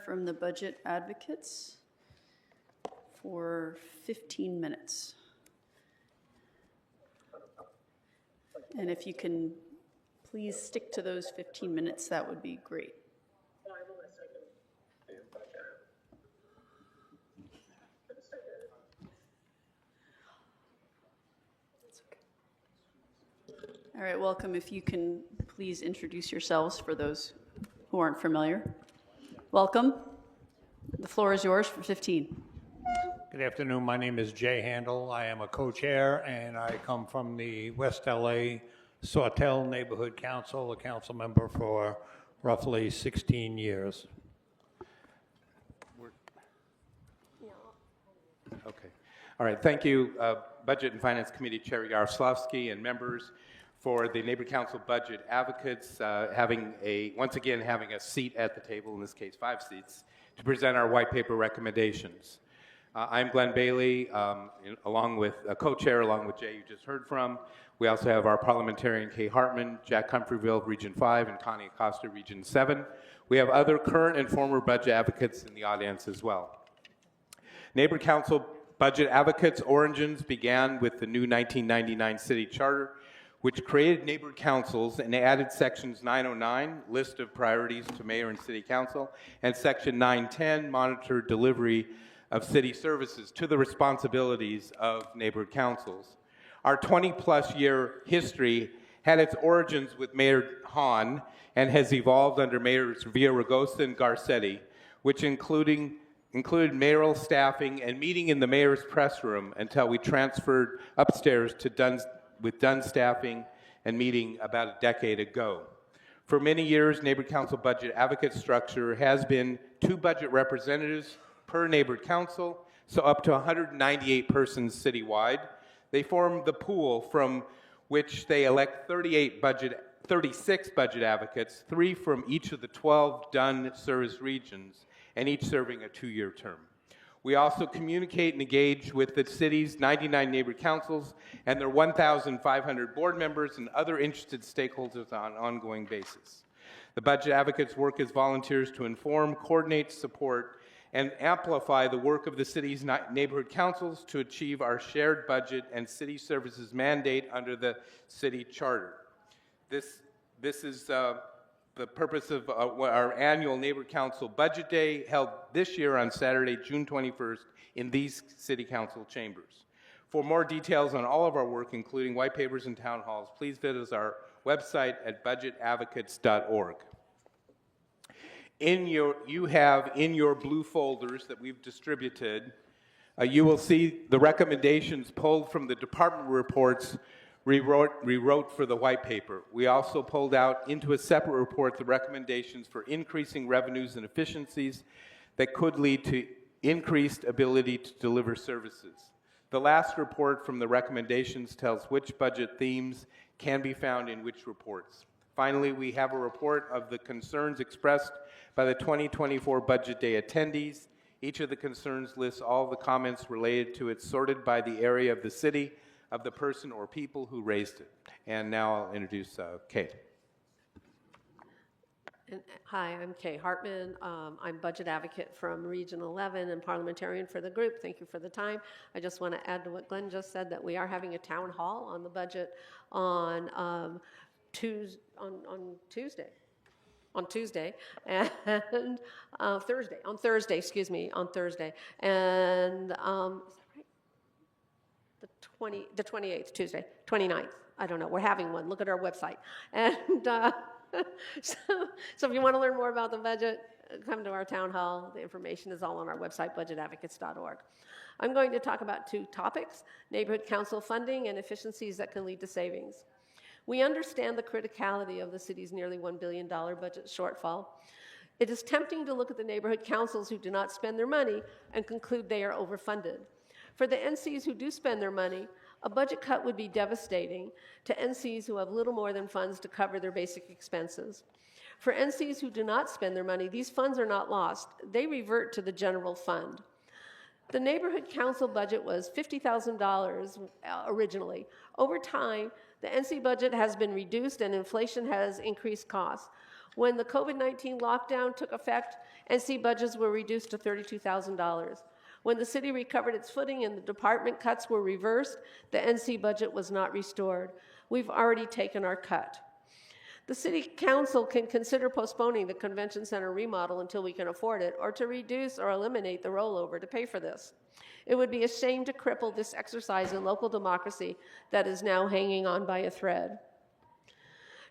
from the budget advocates for 15 minutes. And if you can please stick to those 15 minutes, that would be great. All right, welcome. If you can please introduce yourselves for those who aren't familiar. Welcome. The floor is yours for 15. Good afternoon. My name is Jay Handel. I am a co-chair, and I come from the West LA Sawtell Neighborhood Council, a council member for roughly 16 years. Okay. All right. Thank you, Budget and Finance Committee Chair Yaroslavsky and members for the Neighborhood Council Budget Advocates once again having a seat at the table, in this case 5 seats, to present our white paper recommendations. I'm Glenn Bailey, along with a co-chair, along with Jay, you just heard from. We also have our parliamentarian Kay Hartman, Jack Humphreyville, Region 5, and Connie Acosta, Region 7. We have other current and former budget advocates in the audience as well. Neighborhood Council Budget Advocates' origins began with the new 1999 City Charter, which created neighborhood councils and added sections 909, list of priorities to mayor and city council, and section 910, monitor delivery of city services, to the responsibilities of neighborhood councils. Our 20-plus year history had its origins with Mayor Hahn and has evolved under Mayors Villaraigosa and Garcetti, which included mayoral staffing and meeting in the mayor's press room until we transferred upstairs to Dunn staffing and meeting about a decade ago. For many years, Neighborhood Council Budget Advocate structure has been 2 budget representatives per neighborhood council, so up to 198 persons citywide. They form the pool from which they elect 36 budget advocates, 3 from each of the 12 Dunn service regions, and each serving a 2-year term. We also communicate and engage with the city's 99 neighborhood councils and their 1,500 board members and other interested stakeholders on an ongoing basis. The budget advocates work as volunteers to inform, coordinate, support, and amplify the work of the city's neighborhood councils to achieve our shared budget and city services mandate under the city charter. This is the purpose of our annual Neighborhood Council Budget Day, held this year on Saturday, June 21st, in these city council chambers. For more details on all of our work, including white papers and town halls, please visit our website at budgetadvocates.org. You have in your blue folders that we've distributed, you will see the recommendations pulled from the department reports rewrote for the white paper. We also pulled out into a separate report the recommendations for increasing revenues and efficiencies that could lead to increased ability to deliver services. The last report from the recommendations tells which budget themes can be found in which reports. Finally, we have a report of the concerns expressed by the 2024 Budget Day attendees. Each of the concerns lists all the comments related to it, sorted by the area of the city, of the person or people who raised it. And now I'll introduce Kay. Hi, I'm Kay Hartman. I'm budget advocate from Region 11 and parliamentarian for the group. Thank you for the time. I just want to add to what Glenn just said, that we are having a town hall on the budget on Tuesday and Thursday, on Thursday, and the 28th, Tuesday, 29th. I don't know. We're having one. Look at our website. And so if you want to learn more about the budget, come to our town hall. The information is all on our website, budgetadvocates.org. I'm going to talk about 2 topics: neighborhood council funding and efficiencies that can lead to savings. We understand the criticality of the city's nearly $1 billion budget shortfall. It is tempting to look at the neighborhood councils who do not spend their money and conclude they are overfunded. For the NCs who do spend their money, a budget cut would be devastating to NCs who have little more than funds to cover their basic expenses. For NCs who do not spend their money, these funds are not lost. They revert to the general fund. The neighborhood council budget was $50,000 originally. Over time, the NC budget has been reduced and inflation has increased costs. When the COVID-19 lockdown took effect NC budgets were reduced to $32,000. When the city recovered its footing and the department cuts were reversed, the NC budget was not restored. We've already taken our cut. The City Council can consider postponing the convention center remodel until we can afford it, or to reduce or eliminate the rollover to pay for this. It would be a shame to cripple this exercise in local democracy that is now hanging on by a thread.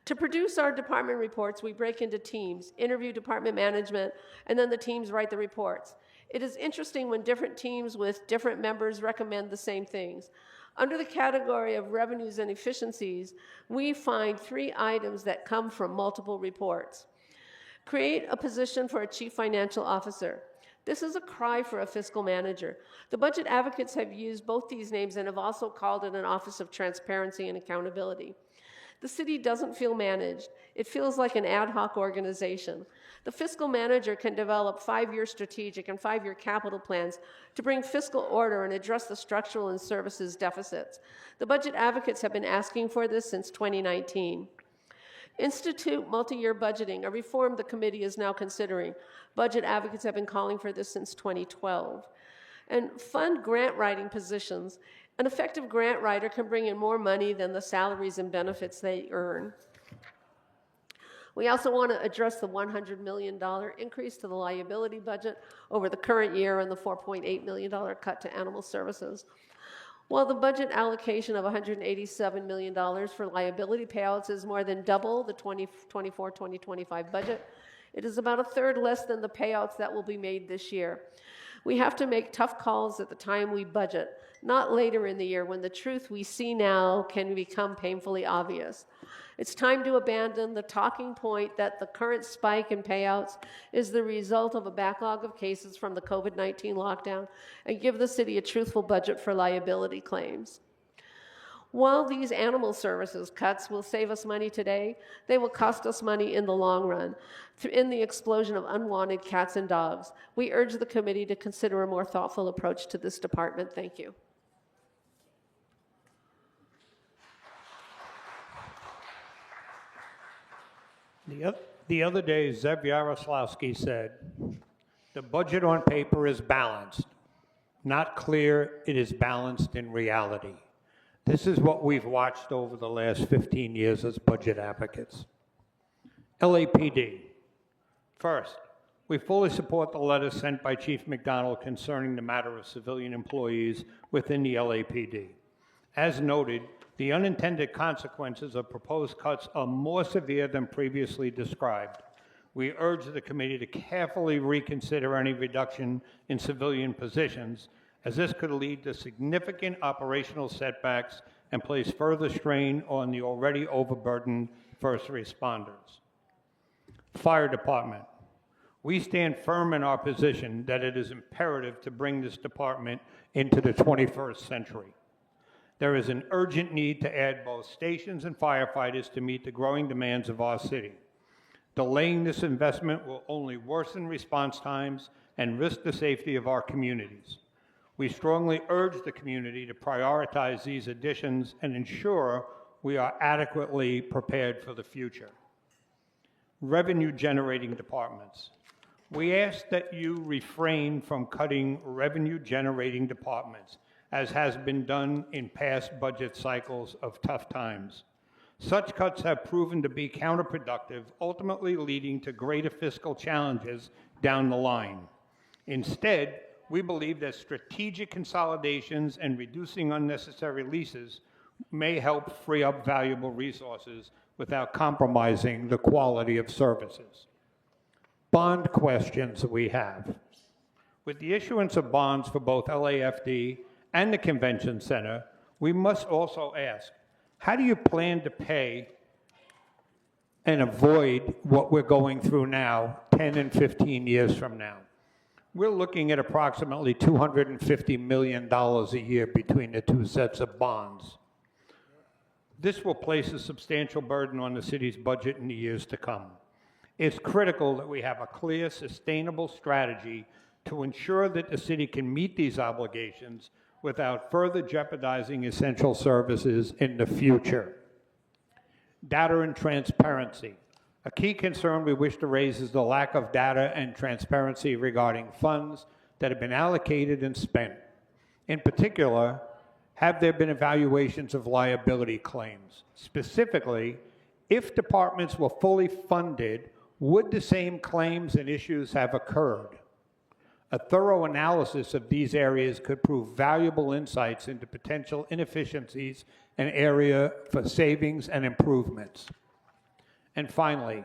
To produce our department reports, we break into teams, interview department management, and then the teams write the reports. It is interesting when different teams with different members recommend the same things. Under the category of revenues and efficiencies, we find 3 items that come from multiple reports. Create a position for a chief financial officer. This is a cry for a fiscal manager. The budget advocates have used both these names and have also called it an office of transparency and accountability. The city doesn't feel managed. It feels like an ad hoc organization. The fiscal manager can develop 5-year strategic and 5-year capital plans to bring fiscal order and address the structural and services deficits. The budget advocates have been asking for this since 2019. Institute multi-year budgeting, a reform the committee is now considering. Budget advocates have been calling for this since 2012. And fund grant writing positions. An effective grant writer can bring in more money than the salaries and benefits they earn. We also want to address the $100 million increase to the liability budget over the current year and the $4.8 million cut to animal services. While the budget allocation of $187 million for liability payouts is more than double the 2024-2025 budget, it is about a third less than the payouts that will be made this year. We have to make tough calls at the time we budget, not later in the year when the truth we see now can become painfully obvious. It's time to abandon the talking point that the current spike in payouts is the result of a backlog of cases from the COVID-19 lockdown and give the city a truthful budget for liability claims. While these animal services cuts will save us money today, they will cost us money in the long run in the explosion of unwanted cats and dogs. We urge the committee to consider a more thoughtful approach to this department. Thank you. The other day, Zev Yaroslavsky said, "The budget on paper is balanced. Not clear it is balanced in reality." This is what we've watched over the last 15 years as budget advocates. LAPD. First, we fully support the letter sent by Chief McDonald concerning the matter of civilian employees within the LAPD. As noted, the unintended consequences of proposed cuts are more severe than previously described. We urge the committee to carefully reconsider any reduction in civilian positions, as this could lead to significant operational setbacks and place further strain on the already overburdened first responders. Fire Department. We stand firm in our position that it is imperative to bring this department into the 21st century. There is an urgent need to add both stations and firefighters to meet the growing demands of our city. Delaying this investment will only worsen response times and risk the safety of our communities. We strongly urge the community to prioritize these additions and ensure we are adequately prepared for the future. Revenue-generating departments. We ask that you refrain from cutting revenue-generating departments, as has been done in past budget cycles of tough times. Such cuts have proven to be counterproductive, ultimately leading to greater fiscal challenges down the line. Instead, we believe that strategic consolidations and reducing unnecessary leases may help free up valuable resources without compromising the quality of services. Bond questions we have. With the issuance of bonds for both LAFD and the Convention Center, we must also ask, how do you plan to pay and avoid what we're going through now 10 and 15 years from now? We're looking at approximately $250 million a year between the two sets of bonds. This will place a substantial burden on the city's budget in the years to come. It's critical that we have a clear, sustainable strategy to ensure that the city can meet these obligations without further jeopardizing essential services in the future. Data and transparency. A key concern we wish to raise is the lack of data and transparency regarding funds that have been allocated and spent. In particular, have there been evaluations of liability claims? Specifically, if departments were fully funded, would the same claims and issues have occurred? A thorough analysis of these areas could prove valuable insights into potential inefficiencies and area for savings and improvements. And finally,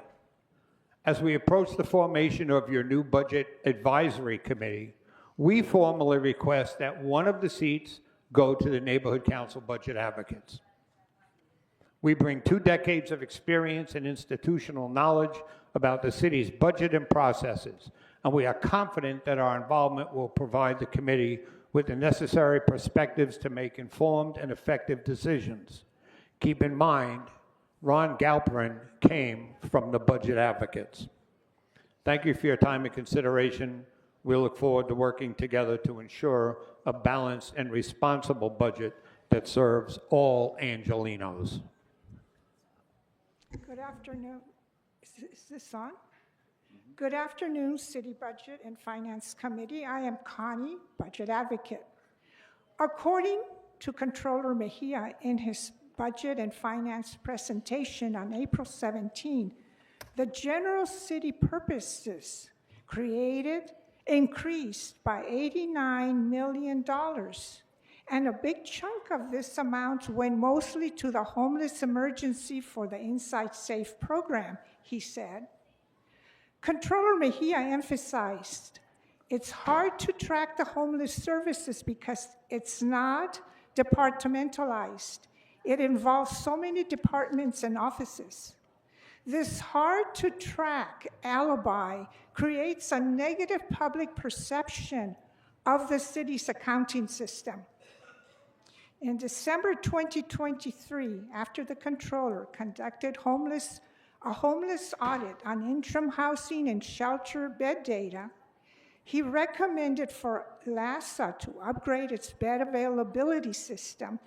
as we approach the formation of your new budget advisory committee, we formally request that one of the seats go to the Neighborhood Council Budget Advocates. We bring 2 decades of experience and institutional knowledge about the city's budget and processes, and we are confident that our involvement will provide the committee with the necessary perspectives to make informed and effective decisions. Keep in mind, Ron Galperin came from the Budget Advocates. Thank you for your time and consideration. We look forward to working together to ensure a balanced and responsible budget that serves all Angelenos. Good afternoon. Is this on? Good afternoon, City Budget and Finance Committee. I am Connie, Budget Advocate. According to Controller Mejia in his Budget and Finance presentation on April 17, the general city purposes increased by $89 million. And a big chunk of this amount went mostly to the homeless emergency for the Inside Safe program, he said. Controller Mejia emphasized, it's hard to track the homeless services because it's not departmentalized. It involves so many departments and offices. This hard-to-track alibi creates a negative public perception of the city's accounting system. In December 2023, after the controller conducted a homeless audit on interim housing and shelter bed data, he recommended for LAHSA to upgrade its bed availability system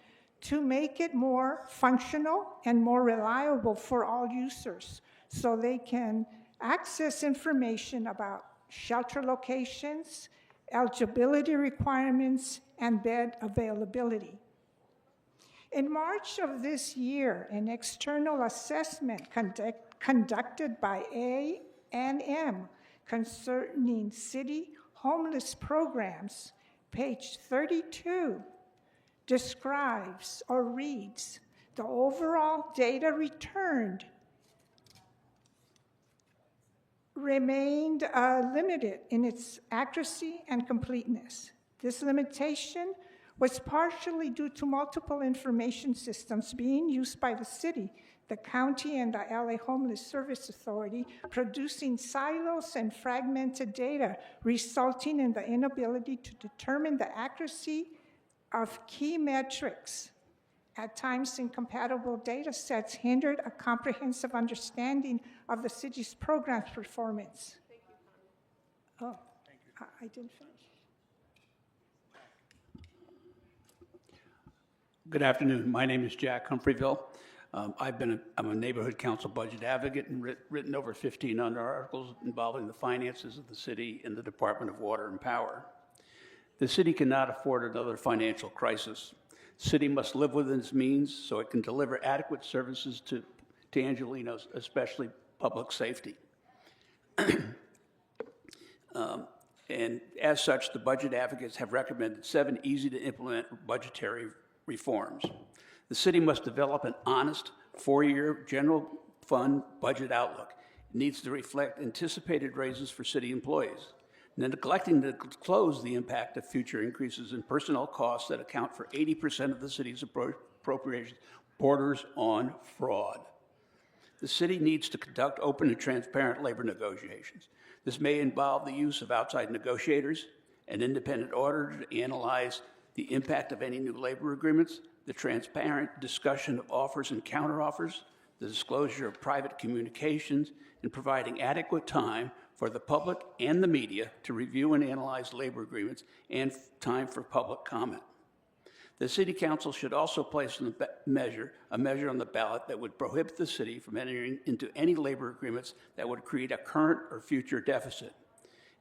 to make it more functional and more reliable for all users so they can access information about shelter locations, eligibility requirements, and bed availability. In March of this year, an external assessment conducted by A&M concerning city homeless programs, page 32, describes or reads the overall data returned remained limited in its accuracy and completeness. This limitation was partially due to multiple information systems being used by the city, the county, and the LA Homeless Service Authority, producing silos and fragmented data, resulting in the inability to determine the accuracy of key metrics. At times, incompatible data sets hindered a comprehensive understanding of the city's program's performance. Thank you, Connie. Oh, I didn't finish. Good afternoon. My name is Jack Humphreyville. I'm a neighborhood council budget advocate and written over 15 under articles involving the finances of the city and the Department of Water and Power. The city cannot afford another financial crisis. The city must live within its means so it can deliver adequate services to Angelenos, especially public safety. And as such, the budget advocates have recommended 7 easy-to-implement budgetary reforms. The city must develop an honest 4-year general fund budget outlook. It needs to reflect anticipated raises for city employees, neglecting to disclose the impact of future increases in personnel costs that account for 80% of the city's appropriations borders on fraud. The city needs to conduct open and transparent labor negotiations. This may involve the use of outside negotiators, an independent auditor to analyze the impact of any new labor agreements, the transparent discussion of offers and counteroffers, the disclosure of private communications, and providing adequate time for the public and the media to review and analyze labor agreements and time for public comment. The City Council should also place a measure on the ballot that would prohibit the city from entering into any labor agreements that would create a current or future deficit.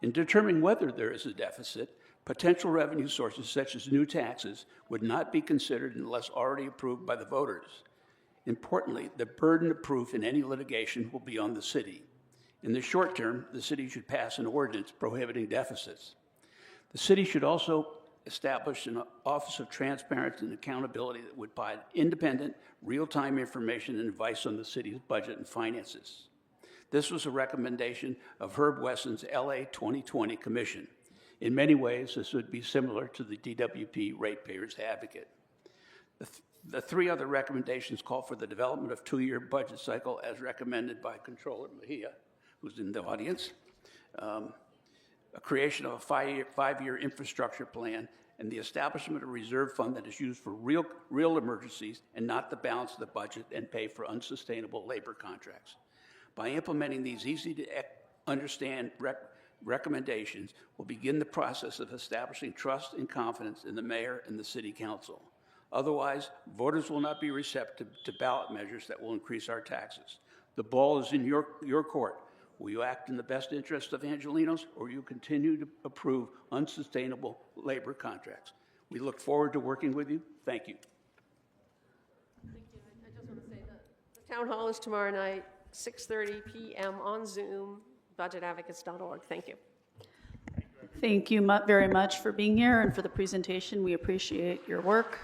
In determining whether there is a deficit, potential revenue sources such as new taxes would not be considered unless already approved by the voters. Importantly, the burden of proof in any litigation will be on the city. In the short term, the city should pass an ordinance prohibiting deficits. The city should also establish an Office of Transparency and Accountability that would provide independent, real-time information and advice on the city's budget and finances. This was a recommendation of Herb Wesson's LA 2020 Commission. In many ways, this would be similar to the DWP Ratepayers Advocate. The three other recommendations call for the development of two-year budget cycle as recommended by Controller Mejia, who's in the audience, a creation of a five-year infrastructure plan, and the establishment of a reserve fund that is used for real emergencies and not to balance the budget and pay for unsustainable labor contracts. By implementing these easy-to-understand recommendations, we'll begin the process of establishing trust and confidence in the mayor and the city council. Otherwise, voters will not be receptive to ballot measures that will increase our taxes. The ball is in your court. Will you act in the best interest of Angelenos, or will you continue to approve unsustainable labor contracts? We look forward to working with you. Thank you. Thank you. I just want to say that the town hall is tomorrow night, 6:30 p.m. on Zoom, budgetadvocates.org. Thank you. Thank you very much for being here and for the presentation. We appreciate your work.